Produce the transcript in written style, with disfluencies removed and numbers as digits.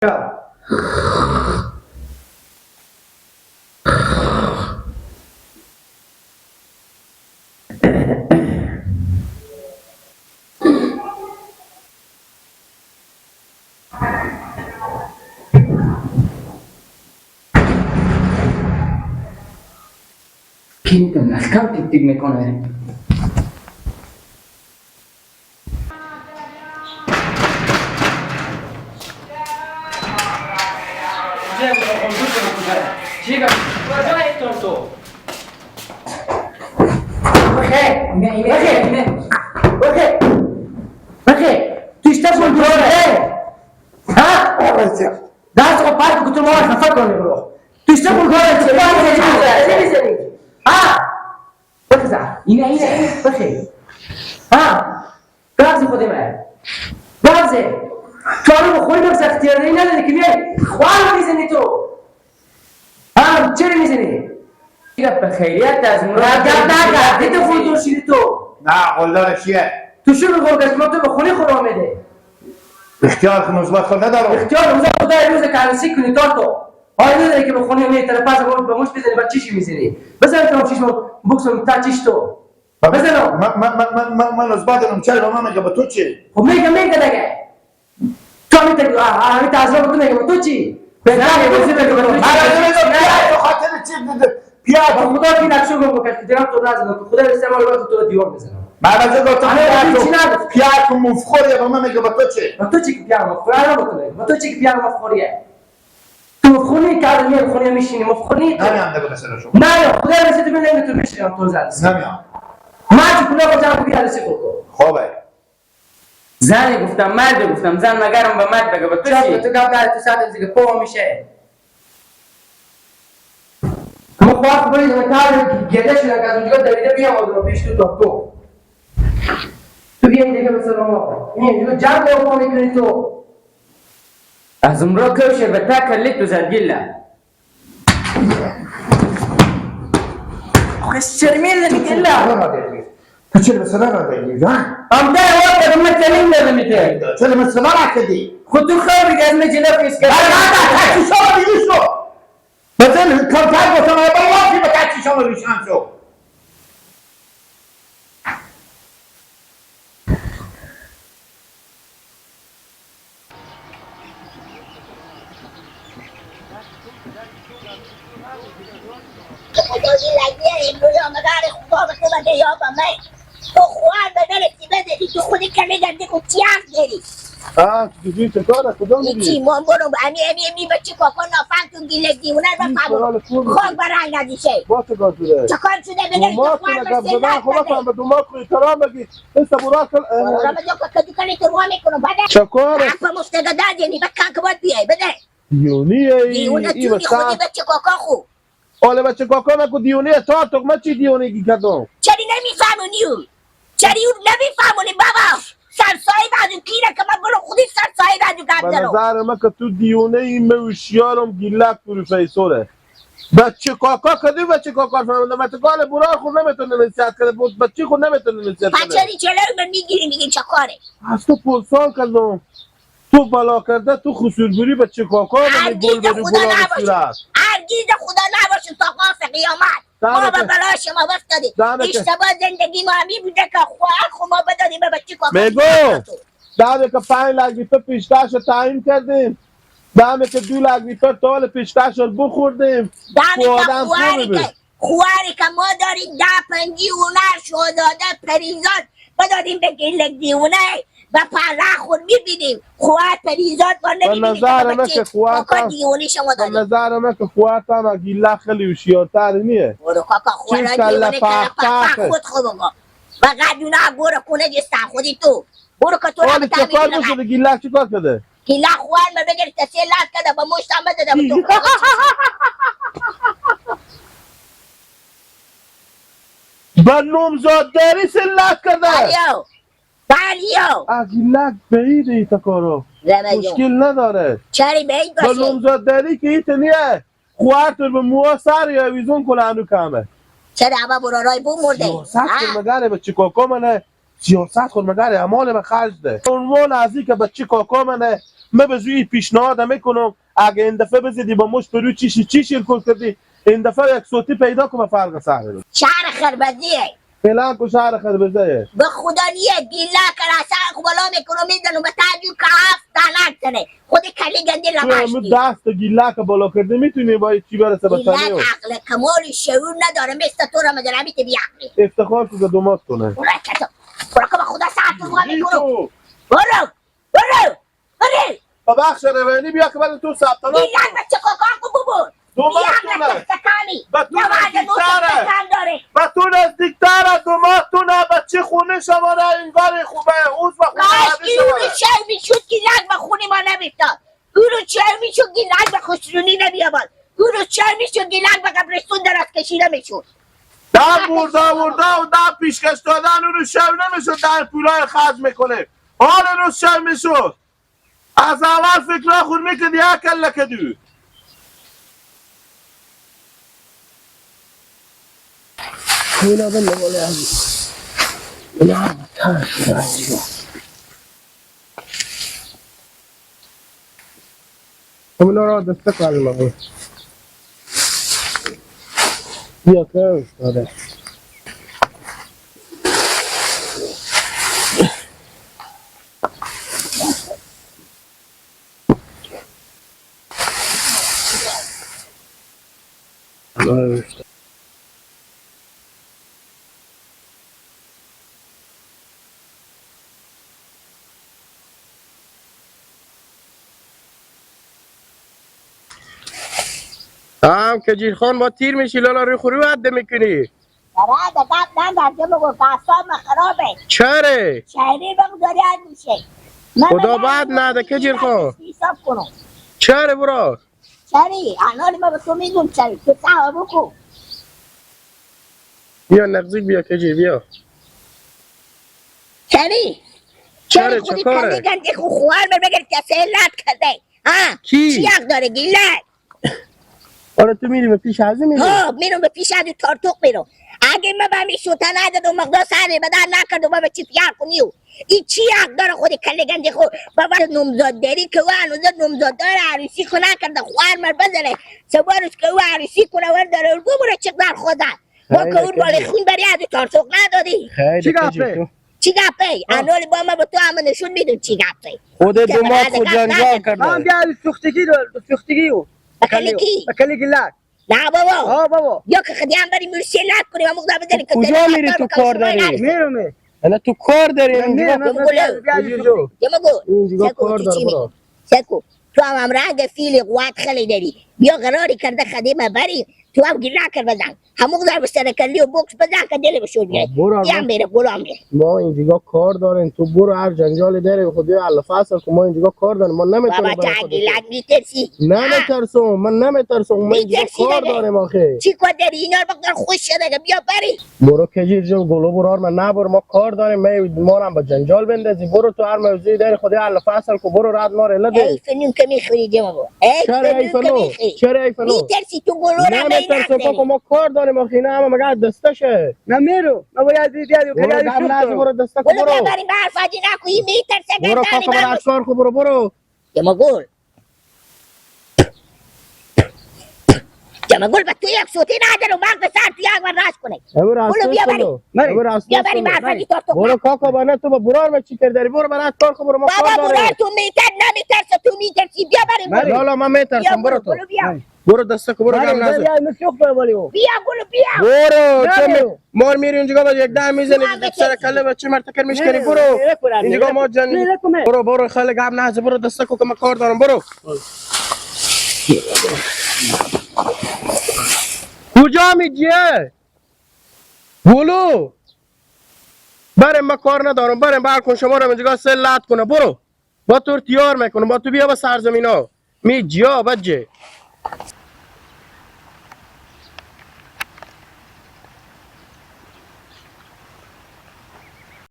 کی میتونه از کم تیک تیک میکنه؟ Chega, vai tonto. Perché? Tu stai sul dolore? Dai, sto parco che tu muori, non fai con le bro. Tu stai sul dolore, ti vai, Cosa? Ine, perché? Grazie خود من. Grazie. تو الان خودت هم اختیاری نداری که بیای خوار میزنی تو. چرا میزنی؟ دیگه به خیریت از مراد نه تو خود شیری تو. نه قلدر چیه؟ تو شو میگم که ما تو به خونه خود آمده. اختیار که مثبت خود ندارم. اختیار مثبت خود روز کارسی کنی تو. آیا نداری که به خونه می طرف پاس به موش بزنی بعد چیشی میزنی؟ بزن تو چیش بوکسم تا چیش تو. بزنم. من مثبت دارم چرا به من میگه به تو چی؟ خب میگم دیگه. تو میگی تعذب تو میگم تو چی؟ بهتره بزنی بگم تو چی؟ تو خاطر چی پیاد خدا کی نقشه گم کرد دیدم تو نازن خدا استعمال وقت تو دیوار بزنم بعد از گفتم پیاد تو مفخوریه به من میگه به تو چی؟ به تو چی که پیاد مفخوریه به تو چی که پیاد مفخوریه تو مفخوری کار خونه میشینی مفخوری نمیام دیگه مثلا شما نه خدا رسید ببین تو میشینم تو زد نمیام ما چی کلا خدا بیاد رسید کو خوبه زنی گفتم مرد گفتم زن مگرم به مرد بگه به تو چی تو قبل تو ساعت دیگه پو میشه ما خواهد باید کار گده شده که از اونجا دویده بیام آدم پیش تو بیا این دیگه مثلا ما این جنگ رو میکنی تو از اون را کوشه به تاکلی تو زدگیله آخه شرمیل نمیگیله تو چرا مثلا را دیگی ها؟ ام ده وقت رو مثلین نمیده چرا مثلا را کدی؟ خود تو خیلی دیگه از مجنه پیس کرد تاکسی شما بیشو مثلا کمتر گفتم با واقعی به تاکسی شما بیشان شو خدایی لگه امروز آمدار خدا به تو بده یا با من تو خوار به نرسی بدهی تو خودی کمی گرده خود چی هم داری چجوری چه کاره کدام چی من برو امی بچه کاکا نافن تو گیله دیونه بفهمون خوک برای ندیشه با چه کار شده؟ چه کار شده بگه تو خوار برسی لگ بده به دومات خوی ترام بگی ایسا برا کل برا بجا که کدی کنی تو روح میکنو بده چه کاره؟ حرف مستگه دادی بکن که باید بیای بده دیونیه دیونه تونی خودی بچه کاکا خو اوله بچه کاکا نکو دیونیه تا تک چی دیونیگی کردم چری نمیفهمونی چری نمیفهمونی بابا سرسایی بعدو کیره که من برو خودی سرسایی بعدو به گردنو نظر من که تو دیونه این موشیارم گیلک پروفیسوره بچه کاکا کدی بچه کاکا فهمیده بچه کال برار خود نمیتونه نصیحت کنه بچه خود نمیتونه نصیحت کنه پچری جلوی من میگیری چه کاره از تو پرسان کردم تو بلا کرده تو خسورگوری بچه کاکا هرگیز خدا نباشه هرگیز خدا نباشه تا قاف قیامت ما به بلا شما وفتادیم اشتباه زندگی ما همی بوده که خواهد ما بدادیم به بچه کاکا میگو دمه که 5 لک لیتر پیشتاش رو تعیین کردیم دمه که 2 لک لیتر تال پیشتاش رو بخوردیم دمه که خواری که ما داریم 10 دیونه شهزاده پریزاد بدادیم به گیلک دیونه و پره خود میبینیم خواه پریزاد ما نمیبینیم که بچه کاکا دیونه شما داریم به نظر من که خواه هم اگه خیلی هوشیارتر نیه برو کاکا خواه دیونه که پخ خود خود بگو و قدونه برو کنه جستن خودی تو برو که تو را بتا میبینم شده گیلک چی کار کرده؟ گیلک خواه ما بگیر کسی لات کده با مشتم بده تو با نومزادداری سلت کرده بلیو از گیلک بعیده ایتا کارو مشکل نداره چری بعید باشه با نومزادداری که ایتا نیه خواه تو به موها سر یا ویزون کنه هنو کمه چرا اما برارای بو مرده سیاست مگره به چی کاکا منه سیاست خود مگر اعمال به خرج ده عنوان از این که بچه کاکا منه من به زوی پیشنهاد میکنم اگه این دفعه بزیدی با مش پرو چی شیر کردی این دفعه یک صوتی پیدا کنم فرق سر رو شهر خربزیه فعلا کو شهر خربزه به خدا نیه گیلا کراسا خوبالا میکنم میدنم به تاجو که هفت تانک تنه خود کلی گنده لباشتی دست گیلا که بالا کرده میتونی با چی برسه به گیلا تنیو عقل کمال شعور نداره مثل تو را مدرمی تبی عقلی افتخار که دومات کنه برو که به خدا ساعت رو میکنم برو بخش روانی بیا که بعد تو ثبت نام گیلا بچه کاکان کو ببور دوماتونه به تو نزدیکتره دوماتونه بچه خونه شما را انگار خوبه اوز به خونه کاشکی او رو چه میشود گیلک به خونه ما نمیفتاد او رو چه میشود گیلک به خسرونی نمیاباد او رو چه میشود گیلک به قبرستون دراز کشیده میشود در برده و در پیشکش دادن اون رو شو نمیشود در پولای خرج میکنه حال رو شو میشود از اول فکرها خود میکردی اکل لکدو اینا بله بله عزیز اینا تاش عزیز اونا را دسته کاری مگه بیا که داده کجیر خان با تیر میشی لالا روی خوری عده میکنی برای دقیق نندرده بگو فاسام خرابه چره شهری بگذاری از میشه خدا بعد نده کجیر خان حساب کنم چره برا شهری الان ما به تو میگم شهری تو صحبه بکن بیا نقضی بیا کجیر بیا شهری چره خودی چکاره کلی گنده خو خوار بگر کسی علت کرده ها کی؟ چی حق داره گیلک آره تو میری به پیش ازی میری ها میرم به پیش از تارتوق میرم اگه من به میشوته نداد و مقدار سری بدن نکرد و من به چی پیار کنیو این چی حق داره خودی کلی گنده خو بابا نمزاد داری که او هنوزه نمزاد داره عروسی کنه کرده خوار مر بزنه سوارش که او عروسی کنه ور داره الگو بره چک در خودن ما که اون بالا خون بری از تارتوق ندادی چی گفته؟ چی گپه؟ انولی با ما به تو هم نشون میدون چی گپه خود دو ماه خود جنجال کرده هم بیا سوختگی رو بکلی کی؟ بکلی گلک نه بابا ها بابا یا که خدیم بری میری سیلت کنی و مقدار بزنی که کجا میری تو کار داری؟ میرم انا تو کار داری اینجا یه مگو اینجا کار دار برا سکو تو هم رنگ فیل قوات خیلی داری بیا قراری کرده خدیمه بری تو هم گیلا کر بزن همون در بستر کلی و بوکس بزن که دل بشون گره یه میره گلام میره ما اینجا کار داریم تو برو هر جنجال داری خودی الله فصل که ما اینجا کار داریم ما نمیتونیم بابا جا گیلک میترسی نمیترسم من نمیترسم ما اینجا کار داریم آخه چی کار داری اینا رو بقدر خوش شده بیا بری برو کجیر جو گلو برار من نبر ما کار داریم ما هم با جنجال بندازی برو تو هر موضوعی داری خودی الله فصل که برو رد ما رله ده ایفنون که میخوری جمع با چرا ایفنو میترسی تو گلو رو نمیترسم که ما کار داریم آخه اینا همه مگه دستشه نمیرو ما باید دیدی برو دسته برو برو ببریم به حرفاجی نکنی میترسه برو کاکا برو اشکار خو برو جمع گل به تو یک صوتی نداره و من به سر تو یک بر راست کنه برو بیا بریم به حرفاجی تارتوق برو کاکا بانه تو با برار ما چی کرداری برو برای اشکار خو برو ما کار بابا برار تو نمیترسه تو میترسی بیا بریم لالا من میترسم برو تو برو دسته کو برو گام نزن بیا برو برو مار میری اونجا با یک دم میزنی سر کله بچه مرتکر میشکنی برو اینجا ما جن برو خاله گام نزن برو دسته کو که من کار دارم برو کجا میجیه بولو بریم ما کار ندارم بریم برکن شما رو اینجا سلات کنه برو با تو تیار میکنم با تو بیا با سرزمینا میجیا بجه